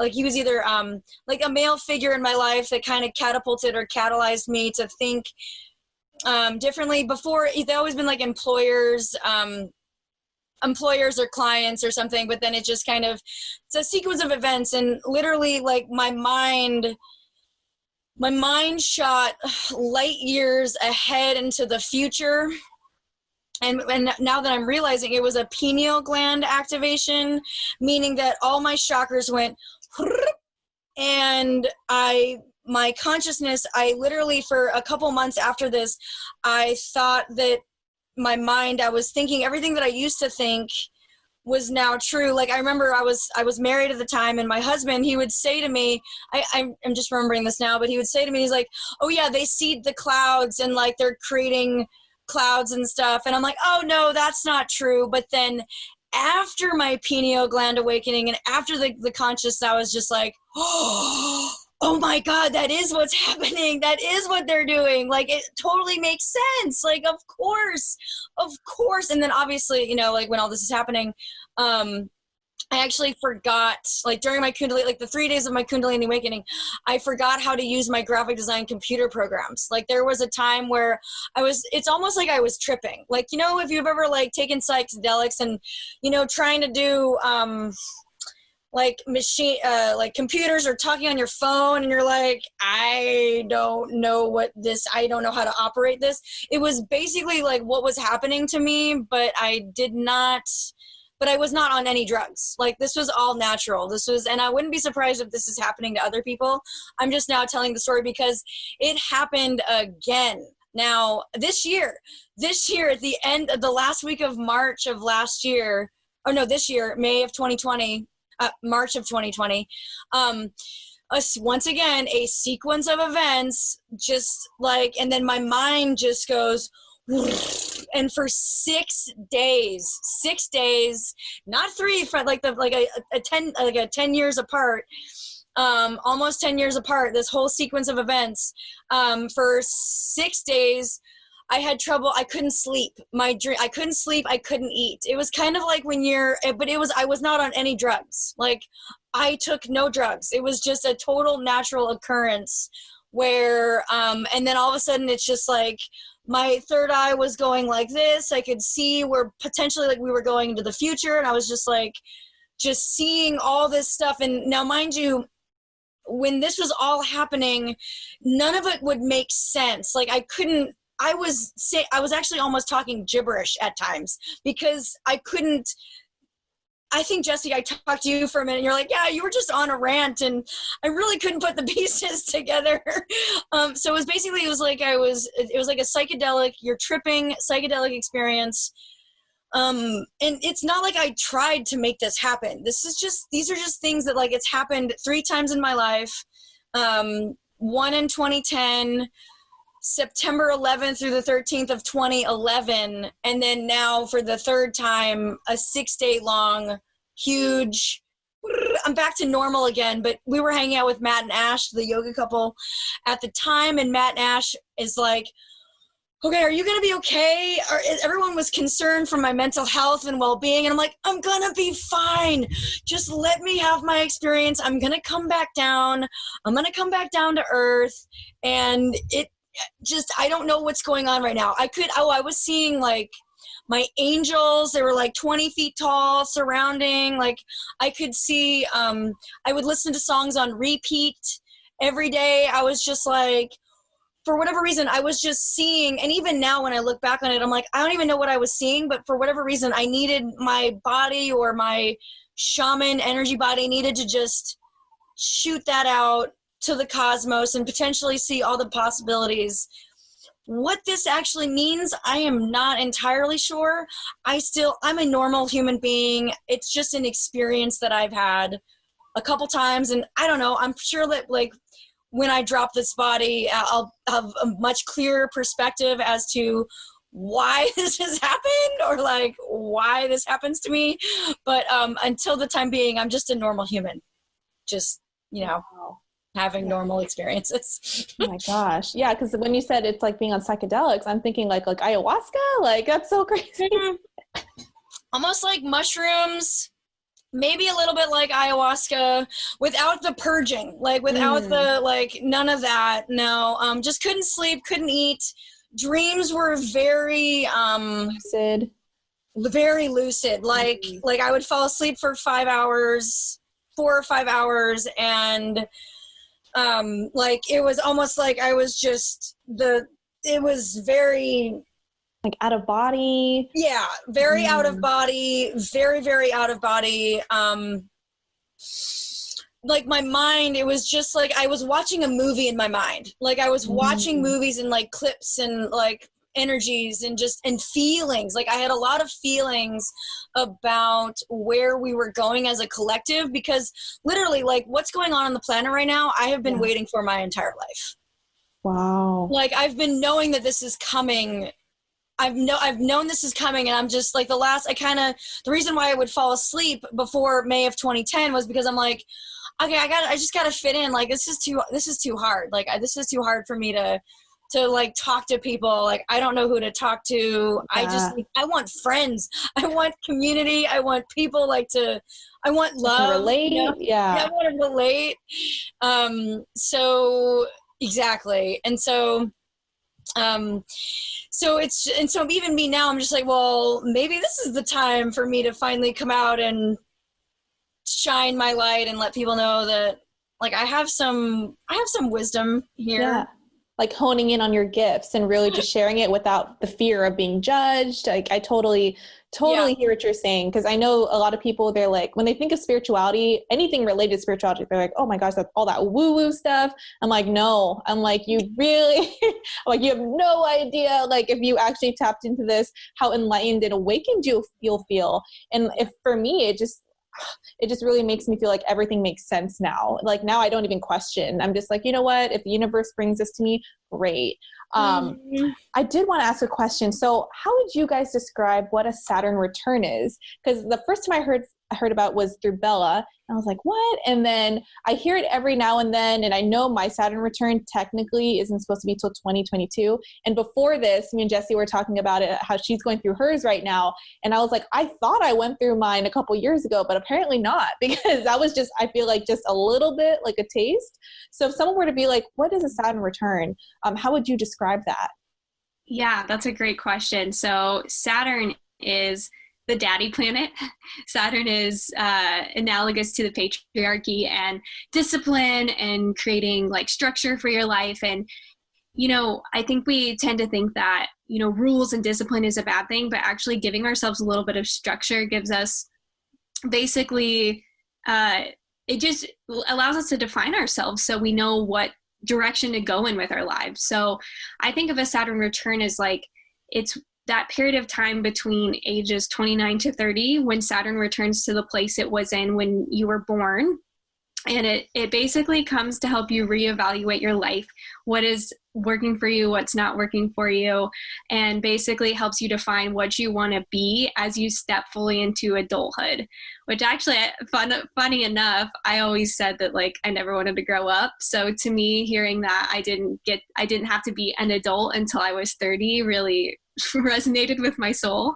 he was either like a male figure in my life that kind of catapulted or catalyzed me to think differently. Before, they've always been like employers or clients or something, but then it just kind of, it's a sequence of events, and literally like my mind shot light years ahead into the future. And now that I'm realizing, it was a pineal gland activation, meaning that all my chakras went, and my consciousness, I literally, for a couple months after this, I thought that my mind, I was thinking everything that I used to think was now true. Like I remember I was married at the time, and my husband, he would say to me, I'm just remembering this now, but he would say to me, he's like, oh yeah, they seed the clouds and like they're creating clouds and stuff. And I'm like, oh no, that's not true. But then after my pineal gland awakening and after the conscious, I was just like, oh my God, that is what's happening. That is what they're doing. Like, it totally makes sense. Like, of course. And then obviously, like when all this is happening, I actually forgot, like during my Kundalini, like the 3 days of my Kundalini awakening, I forgot how to use my graphic design computer programs. Like there was a time where it's almost like I was tripping. Like, if you've ever like taken psychedelics and, trying to do, like like computers or talking on your phone, and you're like, I don't know how to operate this. It was basically like what was happening to me, but I was not on any drugs. Like this was all natural. And I wouldn't be surprised if this is happening to other people. I'm just now telling the story because it happened again. Now this year at the end of the last week of March of last year, this year, May of 2020, March of 2020, once again, a sequence of events, just like, and then my mind just goes, and for 6 days, not three, like a 10 years apart, almost 10 years apart, this whole sequence of events, for 6 days, I had trouble. I couldn't sleep. I couldn't sleep. I couldn't eat. It was kind of like when I was not on any drugs. Like, I took no drugs. It was just a total natural occurrence where, and then all of a sudden it's just like, my third eye was going like this. I could see where potentially like we were going into the future. And I was just like, just seeing all this stuff. And now, mind you, when this was all happening, none of it would make sense. Like, I was actually almost talking gibberish at times because I couldn't. I think, Jessie, I talked to you for a minute and you're like, yeah, you were just on a rant and I really couldn't put the pieces together. So it was like a psychedelic, you're tripping psychedelic experience. And it's not like I tried to make this happen. These are just things that, like, it's happened 3 times in my life. One in 2010, September 11th through the 13th of 2011, and then now for the 3rd time, a 6-day long, huge, I'm back to normal again, but we were hanging out with Matt and Ash, the yoga couple, at the time, and Matt and Ash is like, okay, are you going to be okay? Everyone was concerned for my mental health and well-being, and I'm like, I'm going to be fine. Just let me have my experience. I'm going to come back down. I'm going to come back down to earth, and I don't know what's going on right now. I was seeing like my angels, they were like 20 feet tall surrounding, like I could see, I would listen to songs on repeat every day. I was just like, for whatever reason, I was just seeing, and even now when I look back on it, I'm like, I don't even know what I was seeing, but for whatever reason, I needed my body, or my shaman energy body needed to just shoot that out to the cosmos and potentially see all the possibilities. What this actually means, I am not entirely sure. I'm a normal human being. It's just an experience that I've had a couple times, and I don't know, I'm sure that like when I drop this body, I'll have a much clearer perspective as to why this has happened, or like why this happens to me. But until the time being, I'm just a normal human, just, having normal experiences. Oh my gosh. Yeah, because when you said it's like being on psychedelics, I'm thinking like ayahuasca. Like, that's so crazy. Almost like mushrooms, maybe a little bit like ayahuasca, without the purging, like without the, like, none of that. No, just couldn't sleep, couldn't eat. Dreams were very lucid. Very lucid. Like I would fall asleep for 4 or 5 hours, and like it was almost like I was just it was very like out of body. Yeah, very out of body, very, very out of body. Like my mind, it was just like I was watching a movie in my mind. Like I was watching movies and like clips and like energies and feelings. Like I had a lot of feelings about where we were going as a collective, because literally like what's going on the planet right now, I have been waiting for my entire life. Wow. Like I've been knowing that this is coming. I've known this is coming, and I'm just like the reason why I would fall asleep before May of 2010 was because I'm like, okay, I just gotta fit in. Like this is too hard. Like this is too hard for me to like talk to people. Like I don't know who to talk to. Yeah. I want friends. I want community. I want people I want love. Relate. Yeah. I want to relate. So exactly. And so, so even me now, I'm just like, well, maybe this is the time for me to finally come out and shine my light and let people know that like I have some wisdom here. Yeah. Like honing in on your gifts and really just sharing it without the fear of being judged. Like I totally hear what you're saying. Cause I know a lot of people, they're like, when they think of spirituality, anything related to spirituality, they're like, oh my gosh, that's all that woo woo stuff. I'm like, no, I'm like, you really, like, you have no idea. Like if you actually tapped into this, how enlightened and awakened you'll feel. And if for me, it just really makes me feel like everything makes sense now. Like now I don't even question. I'm just like, you know what? If the universe brings this to me, great. I did want to ask a question. So how would you guys describe what a Saturn return is? Because the first time I heard I heard about was through Bella. And I was like, what? And then I hear it every now and then. And I know my Saturn return technically isn't supposed to be till 2022. And before this, me and Jessie were talking about it, how she's going through hers right now. And I was like, I thought I went through mine a couple years ago, but apparently not, because that was just, I feel like just a little bit like a taste. So if someone were to be like, what is a Saturn return? How would you describe that? Yeah, that's a great question. So Saturn is the daddy planet. Saturn is analogous to the patriarchy and discipline and creating like structure for your life. And, you know, I think we tend to think that, you know, rules and discipline is a bad thing, but actually giving ourselves a little bit of structure gives us basically, it just allows us to define ourselves so we know what direction to go in with our lives. So I think of a Saturn return as like, it's that period of time between ages 29 to 30 when Saturn returns to the place it was in when you were born. And it basically comes to help you reevaluate your life, what is working for you, what's not working for you, and basically helps you define what you want to be as you step fully into adulthood, which actually, funny enough, I always said that like I never wanted to grow up. So to me, hearing that I didn't have to be an adult until I was 30 really resonated with my soul.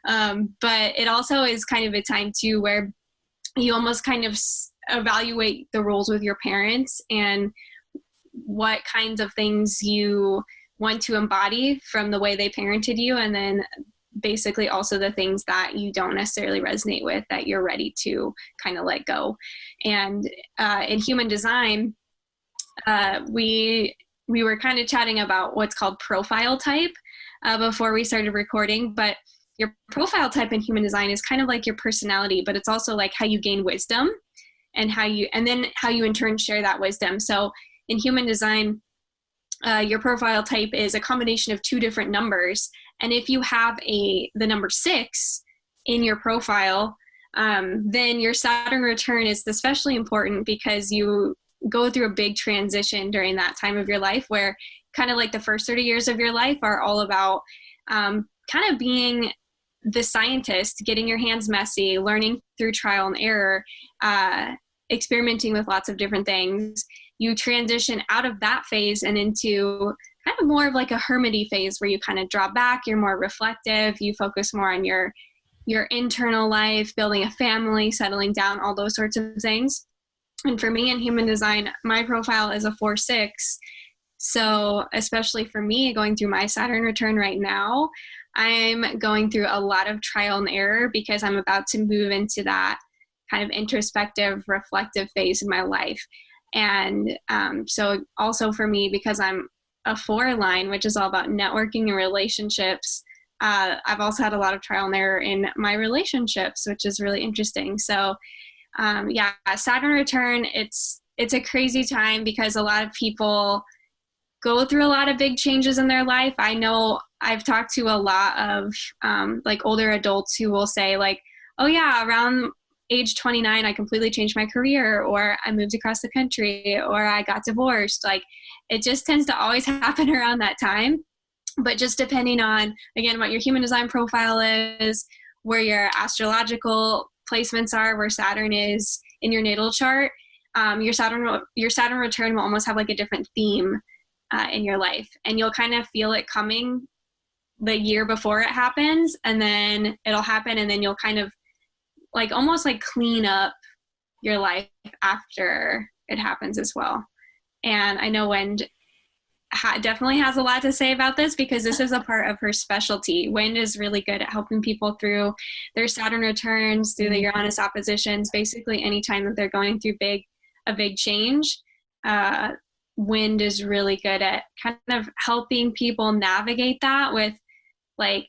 But it also is kind of a time too where you almost kind of evaluate the roles with your parents and what kinds of things you want to embody from the way they parented you, and then basically also the things that you don't necessarily resonate with that you're ready to kind of let go. And in human design, we were kind of chatting about what's called profile type before we started recording, but your profile type in human design is kind of like your personality, but it's also like how you gain wisdom and how you in turn share that wisdom. So in human design, your profile type is a combination of two different numbers. And if you have the number 6 in your profile, then your Saturn return is especially important because you go through a big transition during that time of your life where kind of like the first 30 years of your life are all about kind of being the scientist, getting your hands messy, learning through trial and error, experimenting with lots of different things. You transition out of that phase and into kind of more of like a hermity phase where you kind of draw back, you're more reflective, you focus more on your internal life, building a family, settling down, all those sorts of things. And for me in human design, my profile is a 4-6. So especially for me going through my Saturn return right now, I'm going through a lot of trial and error because I'm about to move into that kind of introspective, reflective phase in my life. And so also for me, because I'm a 4 line, which is all about networking and relationships, I've also had a lot of trial and error in my relationships, which is really interesting. So yeah, Saturn return, it's a crazy time because a lot of people go through a lot of big changes in their life. I know I've talked to a lot of like older adults who will say like, oh yeah, around age 29, I completely changed my career, or I moved across the country, or I got divorced. Like it just tends to always happen around that time. But just depending on, again, what your human design profile is, where your astrological placements are, where Saturn is in your natal chart, your Saturn return will almost have like a different theme in your life. And you'll kind of feel it coming the year before it happens, and then it'll happen, and then you'll kind of like almost like clean up your life after it happens as well. And I know Wynd definitely has a lot to say about this because this is a part of her specialty. Wynd is really good at helping people through their Saturn returns, through the Uranus oppositions, basically anytime that they're going through a big change. Wynd is really good at kind of helping people navigate that with like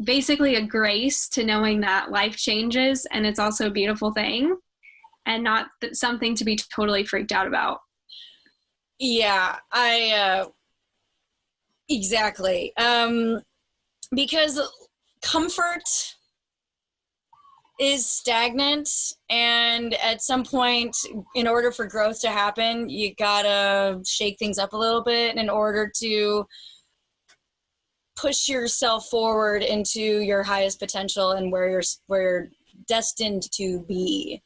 basically a grace to knowing that life changes and it's also a beautiful thing and not something to be totally freaked out about. Yeah, exactly. Because comfort is stagnant, and at some point, in order for growth to happen, you gotta shake things up a little bit in order to push yourself forward into your highest potential and where destined to be.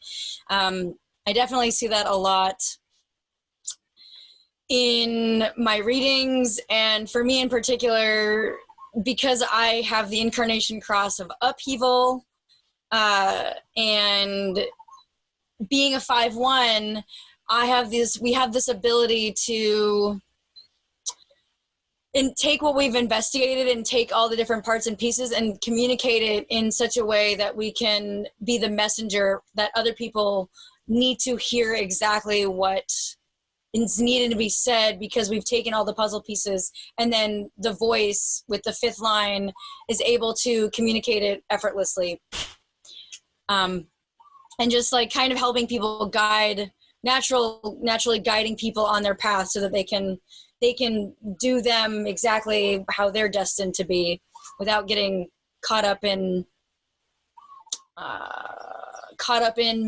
I definitely see that a lot in my readings, and for me in particular, because I have the incarnation cross of upheaval, and being a 5-1, we have this ability to take what we've investigated and take all the different parts and pieces and communicate it in such a way that we can be the messenger that other people need to hear exactly what is needed to be said, because we've taken all the puzzle pieces, and then the voice with the 5th line is able to communicate it effortlessly. And just like kind of helping people naturally guiding people on their path so that they can do them exactly how they're destined to be, without getting caught up in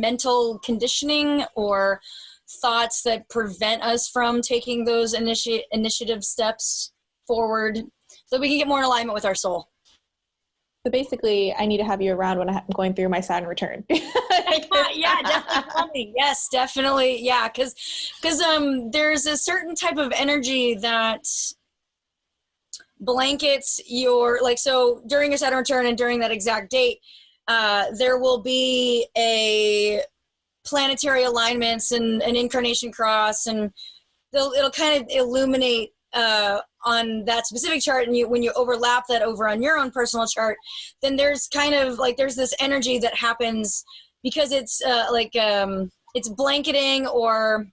mental conditioning or thoughts that prevent us from taking those initiative steps forward, so we can get more in alignment with our soul. So basically, I need to have you around when I'm going through my Saturn return. Yeah, definitely. Yes, definitely. Yeah, because there's a certain type of energy that blankets your, like, so during a Saturn return and during that exact date, there will be a planetary alignments and an incarnation cross, and it'll kind of illuminate on that specific chart, and when you overlap that over on your own personal chart, then there's kind of like there's this energy that happens because it's it's blanketing or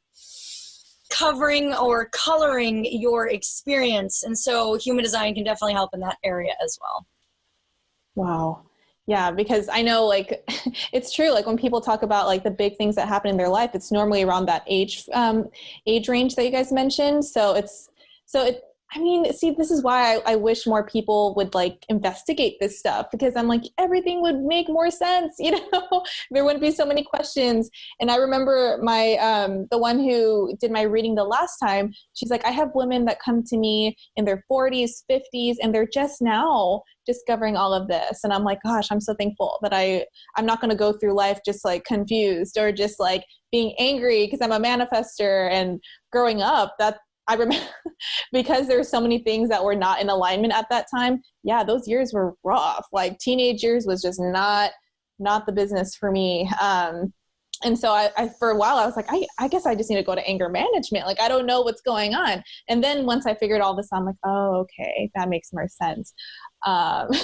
covering or coloring your experience, and so human design can definitely help in that area as well. Wow. Yeah, because I know, like, it's true. Like when people talk about like the big things that happen in their life, it's normally around that age range that you guys mentioned. I mean, see, this is why I wish more people would like investigate this stuff, because I'm like, everything would make more sense, you know, there wouldn't be so many questions. And I remember my, the one who did my reading the last time, she's like, I have women that come to me in their 40s, 50s, and they're just now discovering all of this. And I'm like, gosh, I'm so thankful that I'm not going to go through life just like confused or just like being angry because I'm a manifester. And growing up, that I remember because there's so many things that were not in alignment at that time. Yeah, those years were rough. Like teenage years was just not the business for me. And so I for a while I was like, I guess I just need to go to anger management. Like, I don't know what's going on. And then once I figured all this out, I'm like, oh, okay, that makes more sense. Mm-hmm.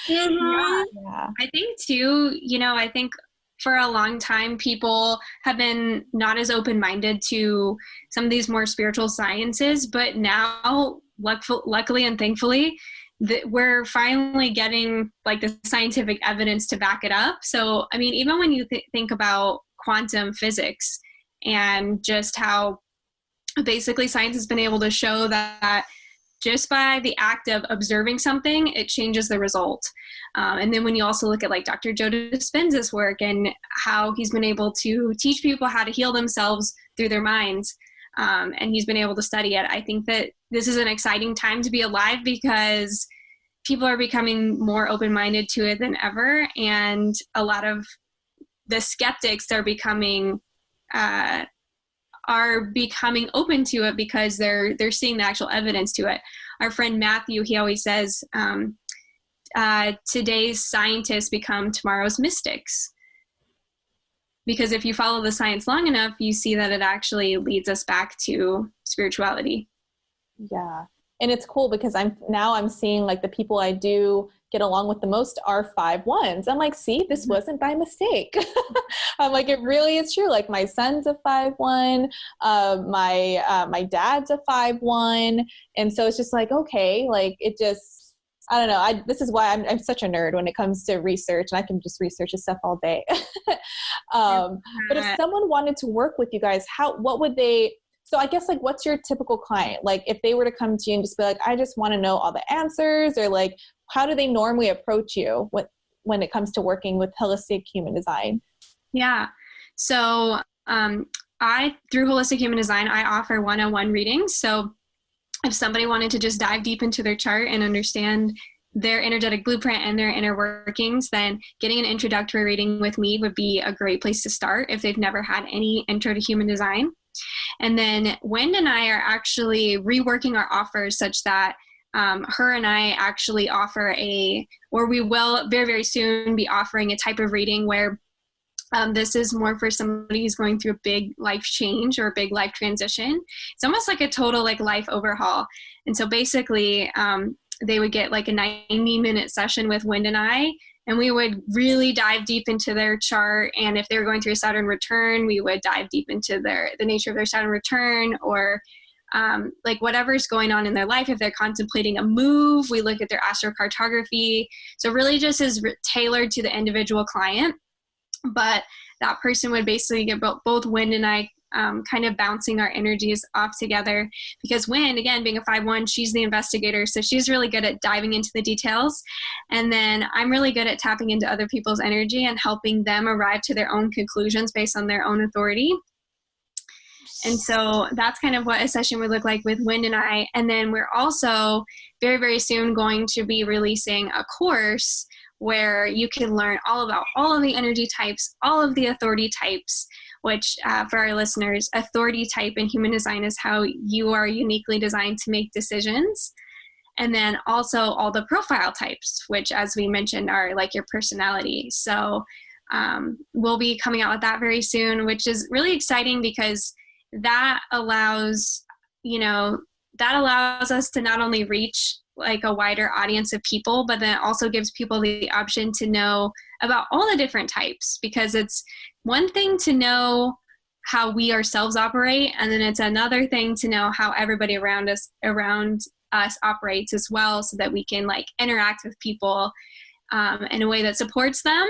Yeah. I think too, you know, I think for a long time, people have been not as open-minded to some of these more spiritual sciences, but now, luckily and thankfully, we're finally getting like the scientific evidence to back it up. So, I mean, even when you think about quantum physics and just how basically science has been able to show that just by the act of observing something, it changes the result. And then when you also look at like Dr. Joe Dispenza's work and how he's been able to teach people how to heal themselves through their minds, and he's been able to study it, I think that this is an exciting time to be alive because people are becoming more open-minded to it than ever. And a lot of the skeptics are becoming open to it because they're seeing the actual evidence to it. Our friend Matthew, he always says, today's scientists become tomorrow's mystics. Because if you follow the science long enough, you see that it actually leads us back to spirituality. Yeah. And it's cool because I'm seeing like the people I do get along with the most are 5-1s. I'm like, see, this wasn't by mistake. I'm like, it really is true. Like my son's a 5-1, my dad's a 5-1. And so it's just like, okay, like it just, I don't know. This is why I'm such a nerd when it comes to research, and I can just research this stuff all day. But if someone wanted to work with you guys, what would they, so I guess like, what's your typical client? Like if they were to come to you and just be like, I just want to know all the answers, or like, how do they normally approach you when it comes to working with holistic human design? Yeah. So through holistic human design, I offer one-on-one readings. So if somebody wanted to just dive deep into their chart and understand their energetic blueprint and their inner workings, then getting an introductory reading with me would be a great place to start if they've never had any intro to human design. And then Wynd and I are actually reworking our offers such that her and I actually offer we will very, very soon be offering a type of reading where this is more for somebody who's going through a big life change or a big life transition. It's almost like a total like life overhaul. And so basically, they would get like a 90-minute session with Wynd and I, and we would really dive deep into their chart. And if they were going through a Saturn return, we would dive deep into the nature of their Saturn return, or like whatever's going on in their life. If they're contemplating a move, we look at their astrocartography. So really just is tailored to the individual client. But that person would basically get both Wynd and I kind of bouncing our energies off together, because Wynd, again, being a 5-1, she's the investigator, so she's really good at diving into the details, and then I'm really good at tapping into other people's energy and helping them arrive to their own conclusions based on their own authority. And so that's kind of what a session would look like with Wynd and I. And then we're also very, very soon going to be releasing a course where you can learn all about all of the energy types, all of the authority types, which for our listeners, authority type in human design is how you are uniquely designed to make decisions. And then also all the profile types, which, as we mentioned, are like your personality. So we'll be coming out with that very soon, which is really exciting, because that allows us to not only reach like a wider audience of people, but then it also gives people the option to know about all the different types, because it's one thing to know how we ourselves operate, and then it's another thing to know how everybody around us operates as well, so that we can like interact with people in a way that supports them,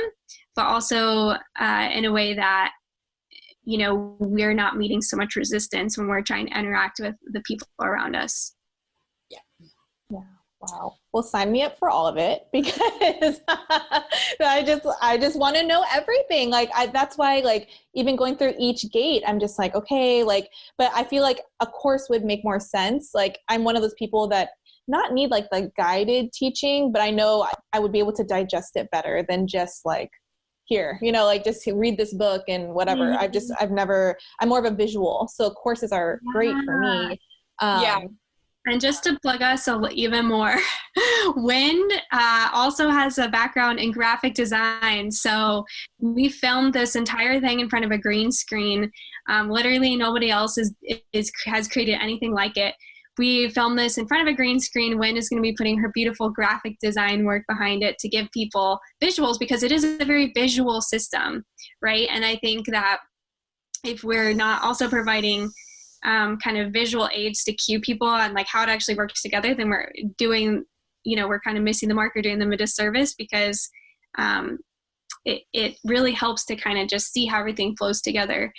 but also in a way that, you know, we're not meeting so much resistance when we're trying to interact with the people around us. Yeah. Wow. Well, sign me up for all of it, because I just want to know everything. Like, that's why, like, even going through each gate, I'm just like, okay, like, but I feel like a course would make more sense. Like, I'm one of those people that not need like the guided teaching, but I know I would be able to digest it better than just like, here, you know, like just read this book and whatever. Mm-hmm. I'm more of a visual. So courses are great for me. And just to plug us even more, Wynd also has a background in graphic design. So we filmed this entire thing in front of a green screen. Literally nobody else has created anything like it. We filmed this in front of a green screen. Wynd is going to be putting her beautiful graphic design work behind it to give people visuals, because it is a very visual system, right? And I think that if we're not also providing kind of visual aids to cue people on like how it actually works together, then we're kind of missing the mark or doing them a disservice, because it really helps to kind of just see how everything flows together.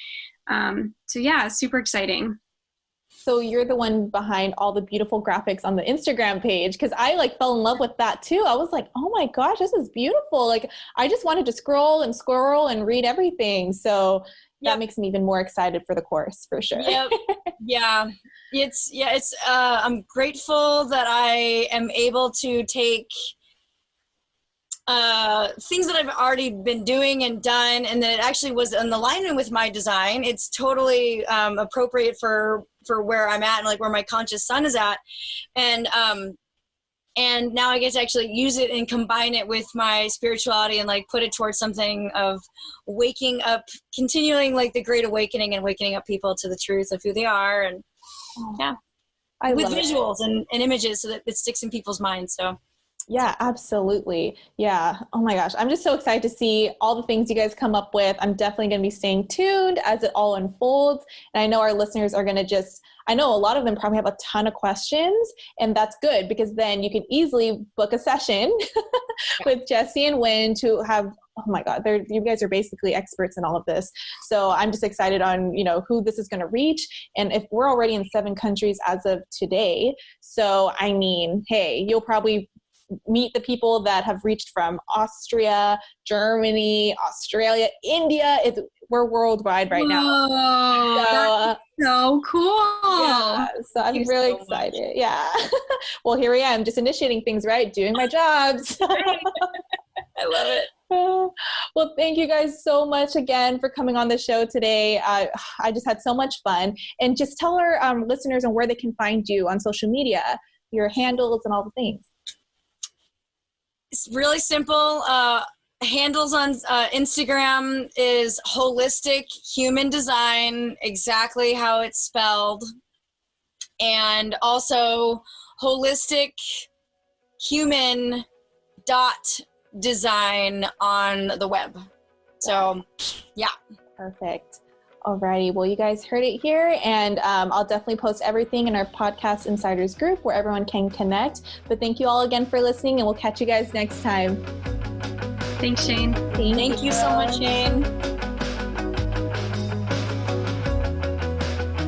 So yeah, super exciting. So you're the one behind all the beautiful graphics on the Instagram page, because I like fell in love with that too. I was like, oh my gosh, this is beautiful. Like, I just wanted to scroll and read everything. So that makes me even more excited for the course, for sure. Yep. Yeah. It's I'm grateful that I am able to take things that I've already been doing and done, and that it actually was in alignment with my design. It's totally appropriate for where I'm at and like where my conscious sun is at. And now I get to actually use it and combine it with my spirituality and like put it towards something of waking up, continuing like the great awakening and waking up people to the truth of who they are. And with visuals and images, so that it sticks in people's minds. So yeah, absolutely. Yeah. Oh my gosh. I'm just so excited to see all the things you guys come up with. I'm definitely going to be staying tuned as it all unfolds. And I know our listeners are going to I know a lot of them probably have a ton of questions, and that's good, because then you can easily book a session with Jessie and Wynd, to have, oh my God, you guys are basically experts in all of this. So I'm just excited on, who this is going to reach. And if we're already in 7 countries as of today, so I mean, hey, you'll probably meet the people that have reached from Austria, Germany, Australia, India. We're worldwide right now. That's so cool. Yeah, so I'm really excited. Much. Yeah. Well, here I am, just initiating things, right? Doing my jobs. I love it. Well, thank you guys so much again for coming on the show today. I just had so much fun. And just tell our listeners on where they can find you on social media, your handles and all the things. It's really simple. Handles on Instagram is holistic human design, exactly how it's spelled. And also holistic human .design on the web. So yeah. Perfect. Alrighty, well, you guys heard it here, and I'll definitely post everything in our Podcast Insiders group where everyone can connect. But thank you all again for listening, and we'll catch you guys next time. Thanks, Shane. Thank you so much, Shane.